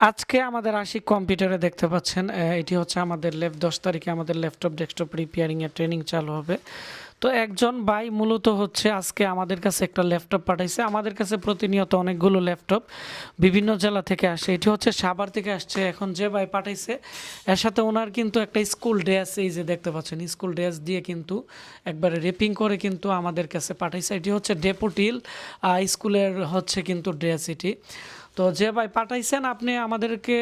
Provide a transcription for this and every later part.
আজকে আমাদের আশিক কম্পিউটারে দেখতে পাচ্ছেন এটি হচ্ছে আমাদের 10 তারিখে আমাদের ল্যাপটপ ডেস্কটপ রিপেয়ারিং এর ট্রেনিং চালু হবে। তো একজন ভাই মূলত হচ্ছে আজকে আমাদের কাছে একটা ল্যাপটপ পাঠাইছে। আমাদের কাছে প্রতিনিয়ত অনেকগুলো ল্যাপটপ বিভিন্ন জেলা থেকে আসে। এটি হচ্ছে সাভার থেকে আসছে। এখন যে ভাই পাঠাইছে এর সাথে ওনার কিন্তু একটা স্কুল ড্রেস, এই যে দেখতে পাচ্ছেন স্কুল ড্রেস দিয়ে কিন্তু একবারে রেপিং করে কিন্তু আমাদের কাছে পাঠাইছে। এটি হচ্ছে ডেপোটিল স্কুলের হচ্ছে কিন্তু ড্রেস এটি। তো যে ভাই পাঠাইছেন আপনি আমাদেরকে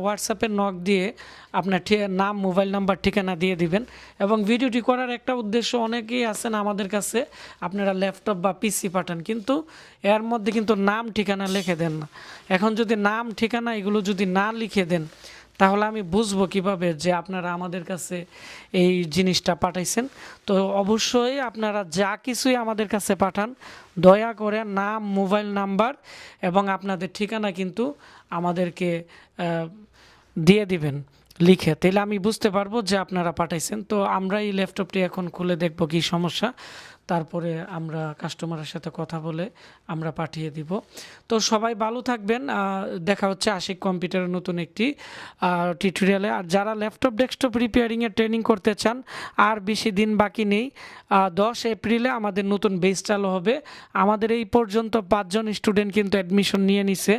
হোয়াটসঅ্যাপে নক দিয়ে আপনার নাম, মোবাইল নাম্বার, ঠিকানা দিয়ে দিবেন। এবং ভিডিওটি করার একটা উদ্দেশ্য, অনেকেই আছেন আমাদের কাছে আপনারা ল্যাপটপ বা পিসি পাঠান, কিন্তু এর মধ্যে কিন্তু নাম ঠিকানা লিখে দেন না। এখন যদি নাম ঠিকানা এগুলো যদি না লিখে দেন তাহলে আমি বুঝবো কিভাবে যে আপনারা আমাদের কাছে এই জিনিসটা পাঠাইছেন। তো অবশ্যই আপনারা যা কিছুই আমাদের কাছে পাঠান দয়া করে নাম, মোবাইল নাম্বার এবং আপনাদের ঠিকানা কিন্তু আমাদেরকে দিয়ে দিবেন লিখে, তাহলে আমি বুঝতে পারবো যে আপনারা পাঠাইছেন। তো আমরা এই ল্যাপটপটি এখন খুলে দেখব কি সমস্যা, তারপরে আমরা কাস্টমারের সাথে কথা বলে আমরা পাঠিয়ে দিব। তো সবাই ভালো থাকবেন। দেখা হচ্ছে আশিক কম্পিউটারের নতুন একটি টিউটোরিয়ালে। আর যারা ল্যাপটপ ডেস্কটপ রিপেয়ারিংয়ের ট্রেনিং করতে চান আর বেশি দিন বাকি নেই। 10 এপ্রিলে আমাদের নতুন বেস চালু হবে। আমাদের এই পর্যন্ত 5 জন স্টুডেন্ট কিন্তু অ্যাডমিশন নিয়ে নিছে।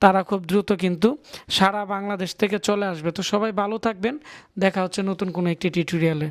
তারা খুব দ্রুত কিন্তু সারা বাংলাদেশ থেকে চলে আসবে। তো সবাই ভালো থাকবেন। দেখা হচ্ছে নতুন কোনো একটি টিউটোরিয়ালে।